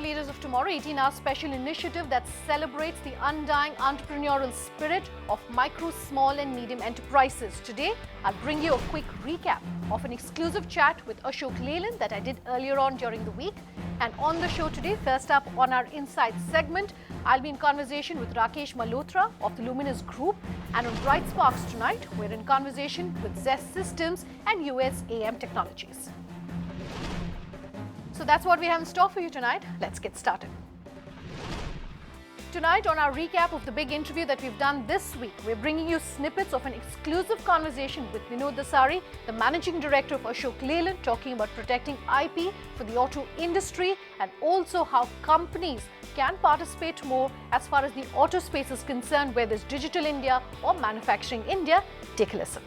to Leaders of Tomorrow, 18-hour special initiative that celebrates the undying entrepreneurial spirit of micro, small and medium enterprises. Today, I'll bring you a quick recap of an exclusive chat with Ashok Leyland that I did earlier on during the week. And on the show today, first up on our Insights segment, I'll be in conversation with Rakesh Malhotra of the Luminous Group. And on Bright Sparks tonight, we're in conversation with Zest Systems and USM Technologies. So that's what we have in store for you tonight. Let's get started. Tonight, on our recap of the big interview that we've done this week, we're bringing you snippets of an exclusive conversation with Vinod Dasari, the Managing Director of Ashok Leyland, talking about protecting IP for the auto industry and also how companies can participate more as far as the auto space is concerned, whether it's Digital India or Manufacturing India. Take a listen.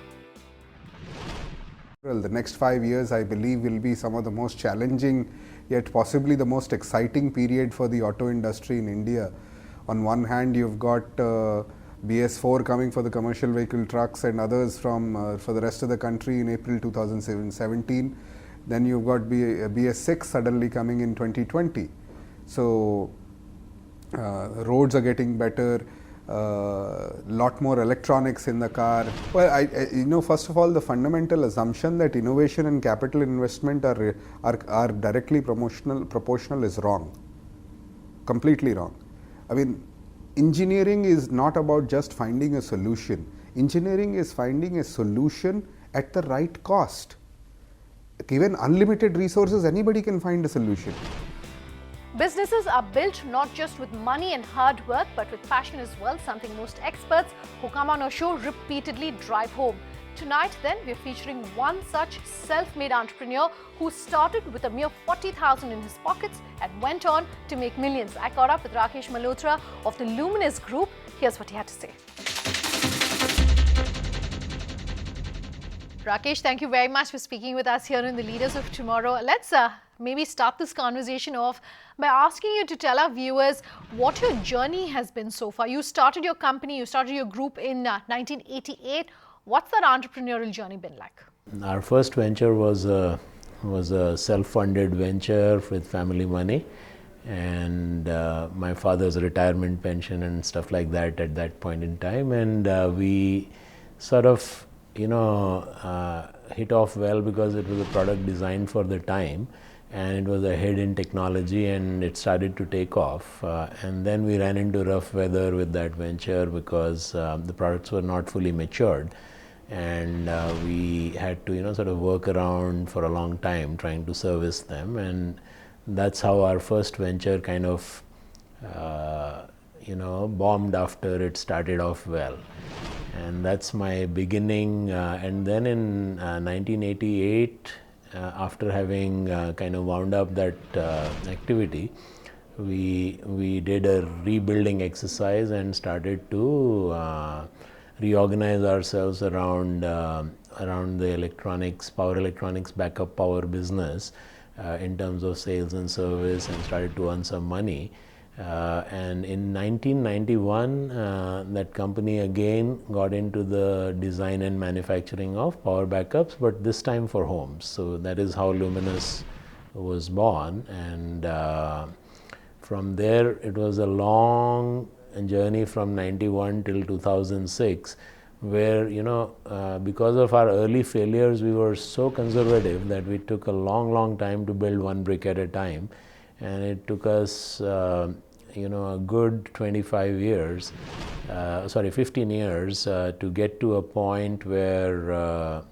Well, the next 5 years, I believe, will be some of the most challenging, yet possibly the most exciting period for the auto industry in India. On one hand, you've got BS4 coming for the commercial vehicle trucks and others from for the rest of the country in April 2017. Then you've got BS6 suddenly coming in 2020. So roads are getting better. Lot more electronics in the car. Well, first of all, the fundamental assumption that innovation and capital investment are directly proportional is wrong. Completely wrong. I mean, engineering is not about just finding a solution. Engineering is finding a solution at the right cost. Given unlimited resources, anybody can find a solution. Businesses are built not just with money and hard work, but with passion as well, something most experts who come on our show repeatedly drive home. Tonight, then, we're featuring one such self-made entrepreneur who started with a mere 40,000 in his pockets and went on to make millions. I caught up with Rakesh Malhotra of the Luminous Group. Here's what he had to say. Rakesh, thank you very much for speaking with us here in the Leaders of Tomorrow. Let's maybe start this conversation off by asking you to tell our viewers what your journey has been so far. You started your company, you started your group in 1988. What's that entrepreneurial journey been like? Our first venture was a self-funded venture with family money, and my father's retirement pension and stuff like that at that point in time, and we sort of hit off well because it was a product designed for the time and it was ahead in technology and it started to take off, and then we ran into rough weather with that venture because the products were not fully matured, and we had to sort of work around for a long time trying to service them, and that's how our first venture kind of bombed after it started off well. And that's my beginning. And then in 1988, after having kind of wound up that activity, we did a rebuilding exercise and started to reorganize ourselves around the power electronics backup power business in terms of sales and service, and started to earn some money. And in 1991, that company again got into the design and manufacturing of power backups, but this time for homes. So that is how Luminous was born, and from there it was a long journey from 91 till 2006, where because of our early failures, we were so conservative that we took a long time to build one brick at a time. And it took us, a good 15 years to get to a point where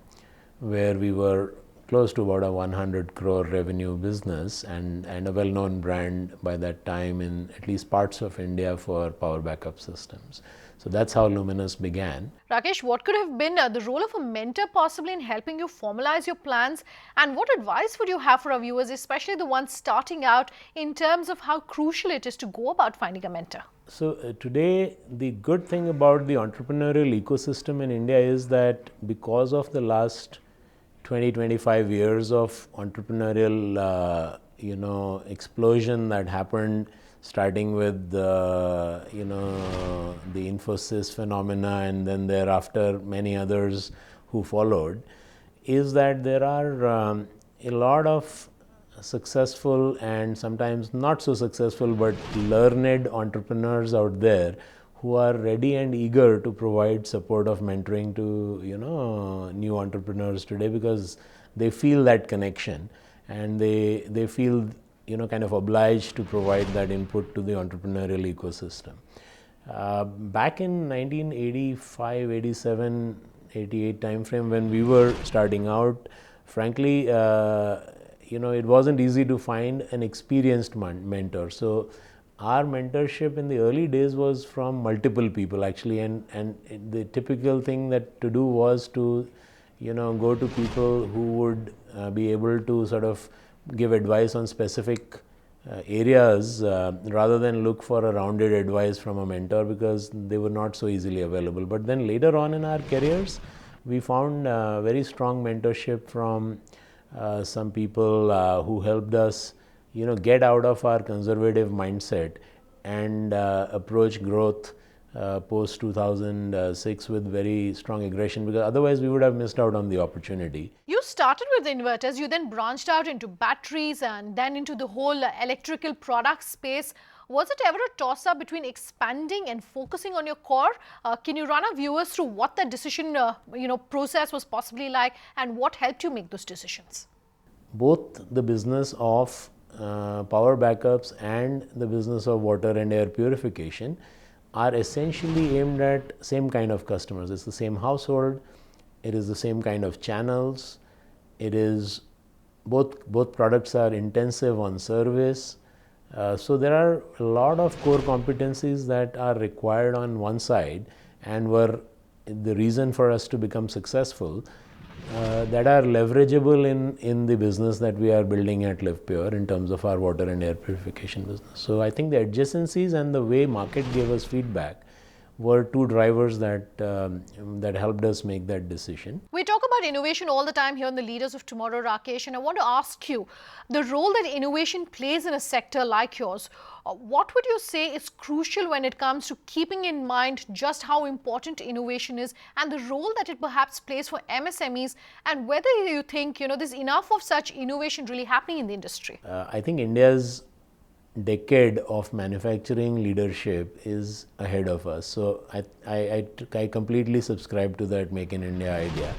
we were close to about a 100 crore revenue business and a well-known brand by that time in at least parts of India for power backup systems. So that's how Luminous began. Rakesh, what could have been the role of a mentor possibly in helping you formalize your plans? And what advice would you have for our viewers, especially the ones starting out, in terms of how crucial it is to go about finding a mentor? So today, the good thing about the entrepreneurial ecosystem in India is that because of the last 20-25 years of entrepreneurial explosion that happened, starting with the Infosys phenomena and then thereafter many others who followed, is that there are a lot of successful and sometimes not so successful but learned entrepreneurs out there who are ready and eager to provide support of mentoring to new entrepreneurs today, because they feel that connection and they feel kind of obliged to provide that input to the entrepreneurial ecosystem. Back in 1985, 87, 88 timeframe when we were starting out, frankly, it wasn't easy to find an experienced mentor. So our mentorship in the early days was from multiple people actually, and the typical thing that to do was to go to people who would be able to sort of give advice on specific areas rather than look for a rounded advice from a mentor, because they were not so easily available. But then later on in our careers, we found very strong mentorship from some people who helped us get out of our conservative mindset and approach growth post 2006 with very strong aggression, because otherwise we would have missed out on the opportunity. You started with inverters, you then branched out into batteries and then into the whole electrical product space. Was it ever a toss-up between expanding and focusing on your core? Can you run our viewers through what that decision process was possibly like and what helped you make those decisions? Both the business of power backups and the business of water and air purification are essentially aimed at same kind of customers. It's the same household, it is the same kind of channels, it is both products are intensive on service. So there are a lot of core competencies that are required on one side and were the reason for us to become successful, that are leverageable in the business that we are building at LivePure in terms of our water and air purification business. So I think the adjacencies and the way market gave us feedback were two drivers that helped us make that decision. We talk about innovation all the time here in the Leaders of Tomorrow, Rakesh, and I want to ask you the role that innovation plays in a sector like yours. What would you say is crucial when it comes to keeping in mind just how important innovation is and the role that it perhaps plays for MSMEs, and whether you think there's enough of such innovation really happening in the industry? I think India's decade of manufacturing leadership is ahead of us. So I completely subscribe to that Make in India idea.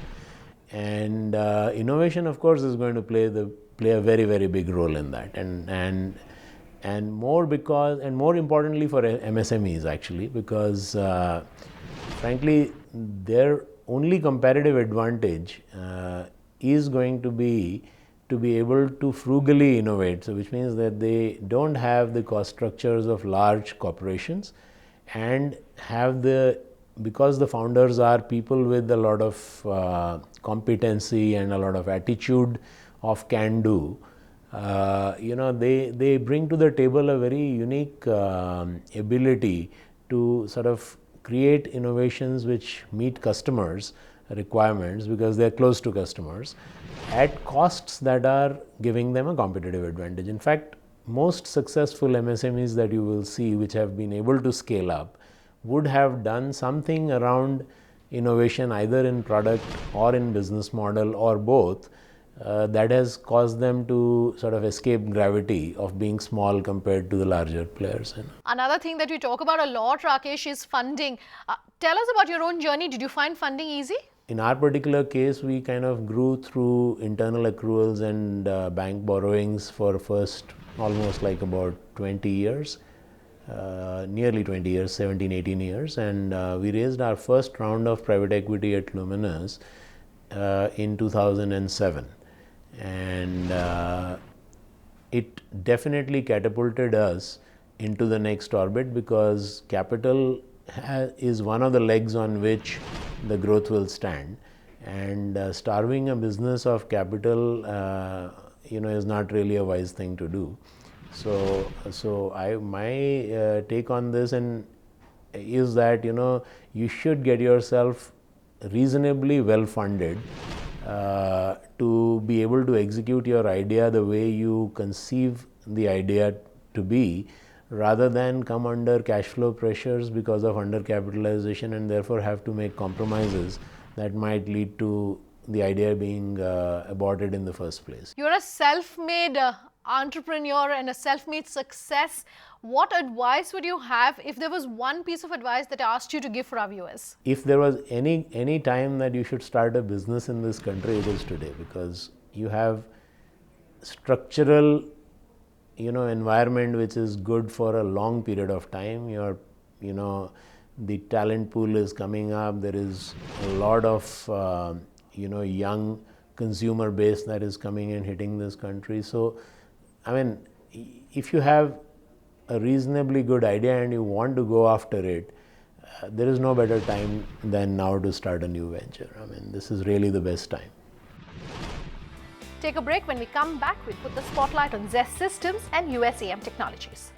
And innovation, of course, is going to play a very, very big role in that. And more importantly for MSMEs actually, because frankly, their only competitive advantage is going to be able to frugally innovate, so which means that they don't have the cost structures of large corporations and because the founders are people with a lot of competency and a lot of attitude of can do, they bring to the table a very unique ability to sort of create innovations which meet customers' requirements, because they are close to customers, at costs that are giving them a competitive advantage. In fact, most successful MSMEs that you will see which have been able to scale up would have done something around innovation, either in product or in business model or both, that has caused them to sort of escape gravity of being small compared to the larger players. Another thing that we talk about a lot, Rakesh, is funding. Tell us about your own journey. Did you find funding easy? In our particular case, we kind of grew through internal accruals and bank borrowings for first almost like about 20 years, nearly 20 years, 17, 18 years. And we raised our first round of private equity at Luminous in 2007. And it definitely catapulted us into the next orbit, because capital is one of the legs on which the growth will stand, and starving a business of capital is not really a wise thing to do. So my take on this is that you should get yourself reasonably well funded to be able to execute your idea the way you conceive the idea to be, rather than come under cash flow pressures because of undercapitalization and therefore have to make compromises that might lead to the idea being aborted in the first place. You're a self-made entrepreneur and a self-made success. What advice would you have if there was one piece of advice that I asked you to give for our viewers? If there was any time that you should start a business in this country, it is today, because you have structural environment which is good for a long period of time. The talent pool is coming up. There is a lot of young consumer base that is coming and hitting this country. So if you have a reasonably good idea and you want to go after it, there is no better time than now to start a new venture. This is really the best time. Take a break. When we come back, we'll put the spotlight on Zest Systems and USM Technologies.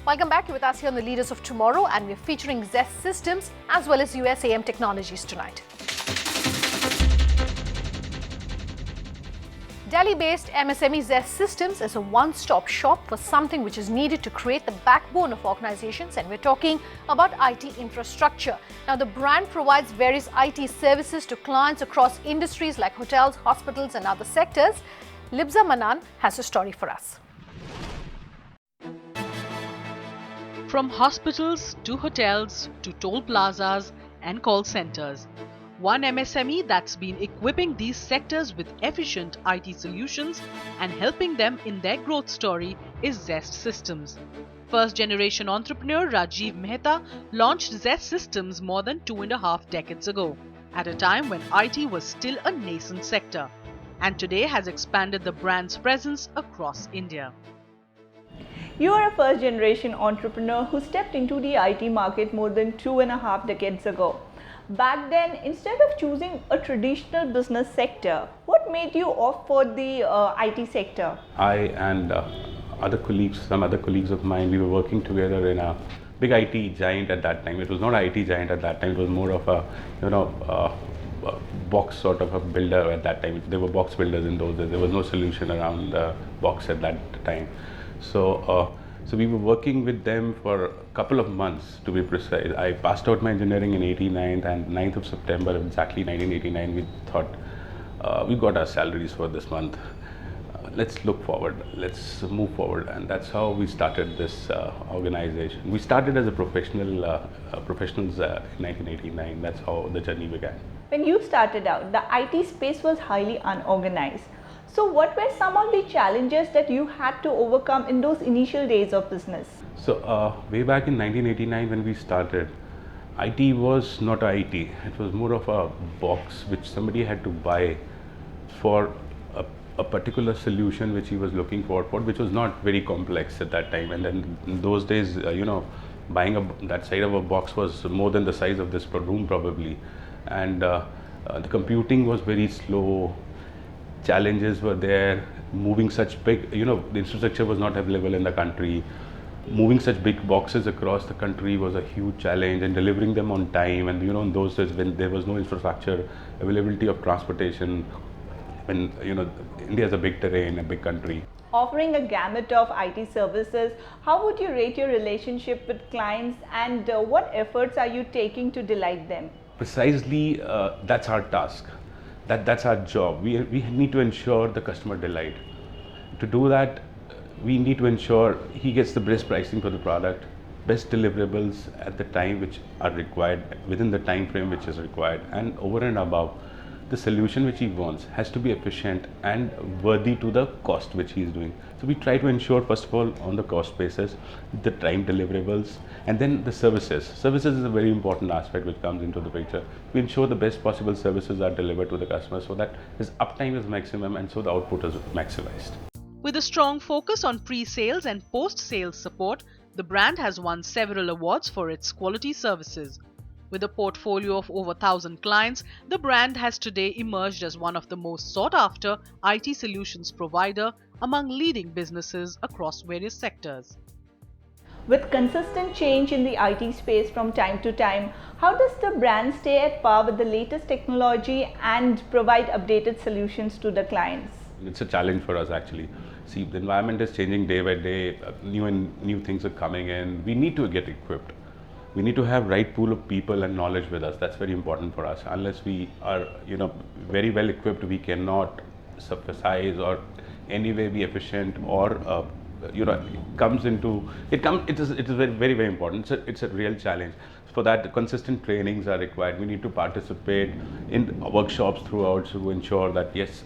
Welcome back. You're with us here on the Leaders of Tomorrow, and we're featuring Zest Systems as well as USM Technologies tonight. Delhi-based MSME Zest Systems is a one-stop shop for something which is needed to create the backbone of organizations, and we're talking about IT infrastructure. Now, the brand provides various IT services to clients across industries like hotels, hospitals and other sectors. Libza Manan has a story for us. From hospitals to hotels to toll plazas and call centers, one MSME that's been equipping these sectors with efficient IT solutions and helping them in their growth story is Zest Systems. First-generation entrepreneur Rajiv Mehta launched Zest Systems more than 2.5 decades ago, at a time when IT was still a nascent sector, and today has expanded the brand's presence across India. You are a first-generation entrepreneur who stepped into the IT market more than 2.5 decades ago. Back then, instead of choosing a traditional business sector, what made you opt for the IT sector? I and some other colleagues of mine, we were working together in a big IT giant at that time. It was not an IT giant at that time. It was more of a box sort of a builder at that time. They were box builders in those days. There was no solution around the box at that time. So we were working with them for a couple of months, to be precise. I passed out my engineering in 89, and 9th of September, exactly 1989, we thought we got our salaries for this month. Let's look forward, let's move forward, and that's how we started this organization. We started as a professionals in 1989. That's how the journey began. When you started out, the IT space was highly unorganized. So what were some of the challenges that you had to overcome in those initial days of business? So way back in 1989 when we started, IT was not IT. It was more of a box which somebody had to buy for a particular solution which he was looking for, which was not very complex at that time. And then in those days, buying that size of a box was more than the size of this room probably. And the computing was very slow. Challenges were there. Moving such big, the infrastructure was not available in the country. Moving such big boxes across the country was a huge challenge, and delivering them on time. And in those days when there was no infrastructure, availability of transportation, when India is a big terrain, a big country. Offering a gamut of IT services, how would you rate your relationship with clients, and what efforts are you taking to delight them? Precisely, that's our task. That's our job. We need to ensure the customer delight. To do that, we need to ensure he gets the best pricing for the product, best deliverables at the time which are required, within the time frame which is required, and over and above, the solution which he wants has to be efficient and worthy to the cost which he is doing. So we try to ensure, first of all, on the cost basis, the time deliverables, and then the services. Services is a very important aspect which comes into the picture. We ensure the best possible services are delivered to the customer so that his uptime is maximum and so the output is maximized. With a strong focus on pre-sales and post-sales support, the brand has won several awards for its quality services. With a portfolio of over 1,000 clients, the brand has today emerged as one of the most sought-after IT solutions provider among leading businesses across various sectors. With consistent change in the IT space from time to time, how does the brand stay at par with the latest technology and provide updated solutions to the clients? It's a challenge for us actually. See, the environment is changing day by day, new things are coming in. We need to get equipped. We need to have right pool of people and knowledge with us. That's very important for us. Unless we are, very well equipped, we cannot suffice or anyway be efficient or it is very very important. It's a real challenge. For that, consistent trainings are required. We need to participate in workshops throughout to ensure that yes,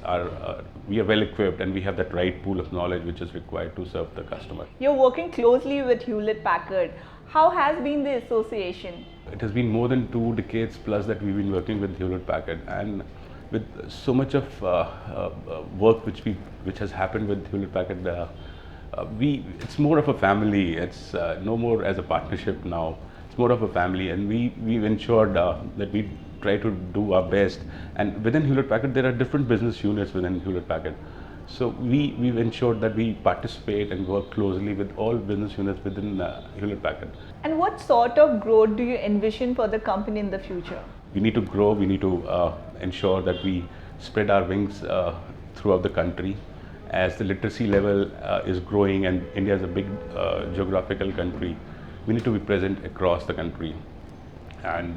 we are well equipped and we have that right pool of knowledge which is required to serve the customer. You're working closely with Hewlett Packard. How has been the association? It has been more than 2 decades plus that we've been working with Hewlett Packard, and with so much of work which has happened with Hewlett Packard, it's more of a family. It's no more as a partnership now. It's more of a family, and we've ensured that we try to do our best. And within Hewlett Packard, there are different business units within Hewlett Packard. So we've ensured that we participate and work closely with all business units within Hewlett Packard. And what sort of growth do you envision for the company in the future? We need to grow. We need to ensure that we spread our wings throughout the country. As the literacy level is growing and India is a big geographical country, we need to be present across the country and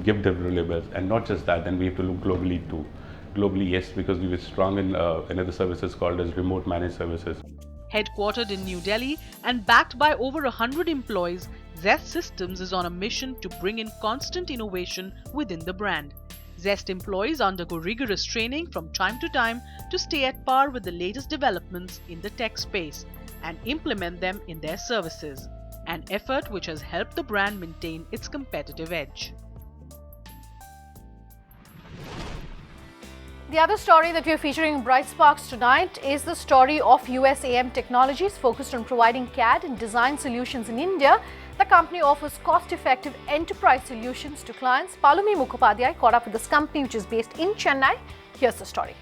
give deliverables. And not just that, then we have to look globally too. Globally, yes, because we were strong in another services called as remote managed services. Headquartered in New Delhi and backed by over 100 employees, Zest Systems is on a mission to bring in constant innovation within the brand. Zest employees undergo rigorous training from time to time to stay at par with the latest developments in the tech space and implement them in their services, an effort which has helped the brand maintain its competitive edge. The other story that we are featuring in Bright Sparks tonight is the story of USM Technologies, focused on providing CAD and design solutions in India. The company offers cost-effective enterprise solutions to clients. Palumi Mukhopadhyay caught up with this company, which is based in Chennai. Here's the story.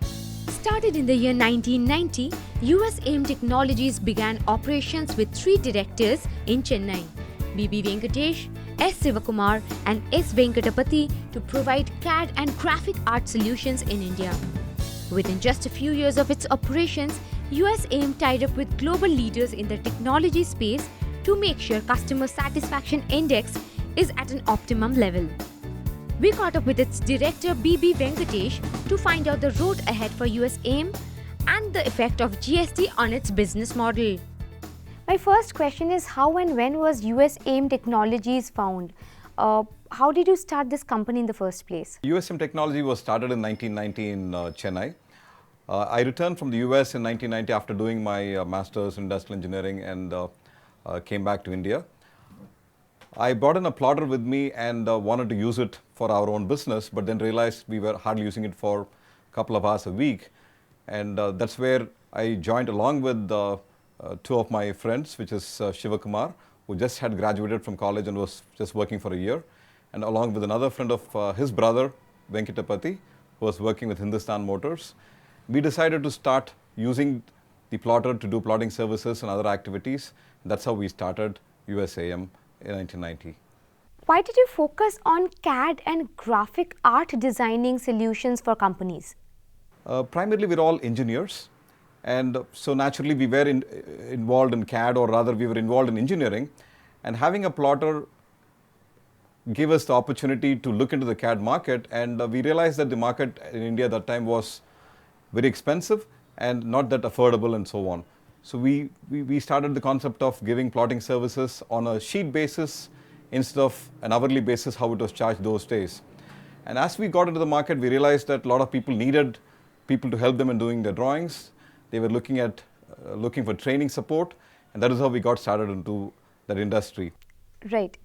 Started in the year 1990, USM Technologies began operations with 3 directors in Chennai, B.B. Venkatesh, S. Sivakumar and S. Venkatapati, to provide CAD and graphic art solutions in India. Within just a few years of its operations, USM tied up with global leaders in the technology space to make sure customer satisfaction index is at an optimum level. We caught up with its director B.B. Venkatesh to find out the road ahead for USM and the effect of GST on its business model. My first question is, how and when was USM Technologies found? How did you start this company in the first place? USM Technology was started in 1990 in Chennai. I returned from the US in 1990 after doing my master's in industrial engineering and came back to India. I brought in a plotter with me and wanted to use it for our own business, but then realized we were hardly using it for a couple of hours a week. And that's where I joined along with 2 of my friends, which is Shivakumar, who just had graduated from college and was just working for a year, and along with another friend of his brother, Venkatapati, who was working with Hindustan Motors. We decided to start using the plotter to do plotting services and other activities. That's how we started USAM in 1990. Why did you focus on CAD and graphic art designing solutions for companies? Primarily, we're all engineers. And so naturally, we were involved in CAD, or rather we were involved in engineering. And having a plotter gave us the opportunity to look into the CAD market. And we realized that the market in India at that time was very expensive and not that affordable and so on. So we started the concept of giving plotting services on a sheet basis instead of an hourly basis, how it was charged those days. And as we got into the market, we realized that a lot of people needed people to help them in doing their drawings. They were looking for training support, and that is how we got started into that industry. Right.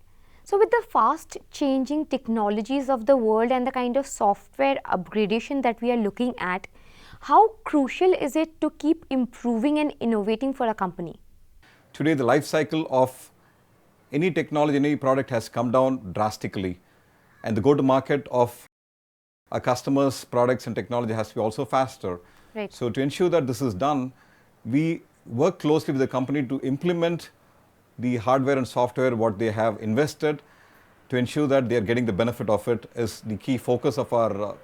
So with the fast changing technologies of the world and the kind of software upgradation that we are looking at, how crucial is it to keep improving and innovating for a company? Today, the life cycle of any technology, any product has come down drastically, and the go-to-market of our customers' products and technology has to be also faster. Right. So to ensure that this is done, we work closely with the company to implement the hardware and software, what they have invested, to ensure that they are getting the benefit of it is the key focus of our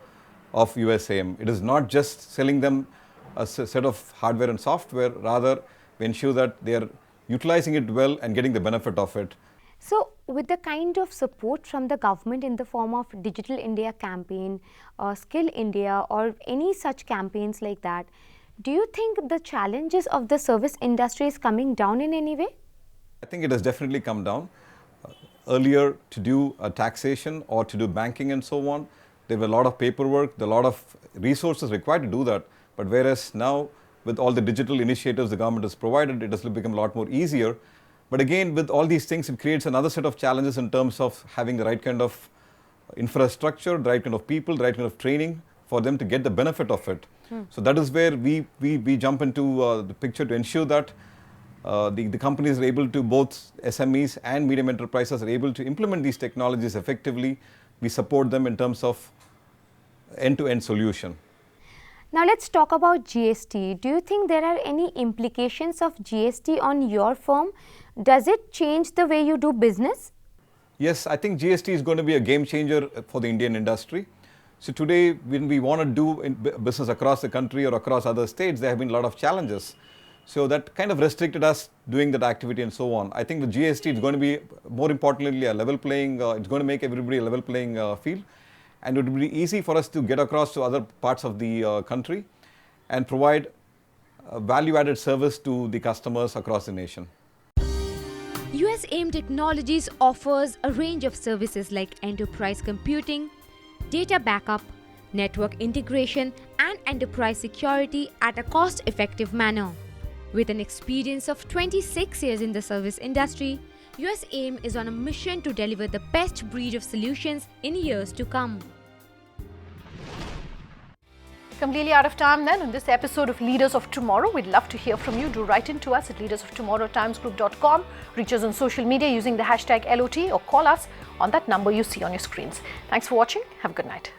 of USAM. It is not just selling them a set of hardware and software, rather we ensure that they are utilizing it well and getting the benefit of it. So, with the kind of support from the government in the form of Digital India campaign, Skill India or any such campaigns like that, do you think the challenges of the service industry is coming down in any way? I think it has definitely come down. Earlier, to do a taxation or to do banking and so on, there were a lot of paperwork, there were a lot of resources required to do that. But whereas now, with all the digital initiatives the government has provided, it has become a lot more easier. But again, with all these things, it creates another set of challenges in terms of having the right kind of infrastructure, the right kind of people, the right kind of training for them to get the benefit of it. So that is where we jump into the picture to ensure that the companies are able to, both SMEs and medium enterprises are able to implement these technologies effectively. We support them in terms of end-to-end solution. Now let's talk about GST. Do you think there are any implications of GST on your firm? Does it change the way you do business? Yes, I think GST is going to be a game changer for the Indian industry. So today, when we want to do business across the country or across other states, there have been a lot of challenges. So that kind of restricted us doing that activity and so on. I think the GST is going to be, more importantly, a level playing, it's going to make everybody a level playing field. And it will be easy for us to get across to other parts of the country and provide value-added service to the customers across the nation. USM Technologies offers a range of services like enterprise computing, data backup, network integration and enterprise security at a cost-effective manner. With an experience of 26 years in the service industry, USM is on a mission to deliver the best breed of solutions in years to come. Completely out of time then on this episode of Leaders of Tomorrow. We'd love to hear from you. Do write in to us at leadersoftomorrowtimesgroup.com. Reach us on social media using the hashtag LOT or call us on that number you see on your screens. Thanks for watching. Have a good night.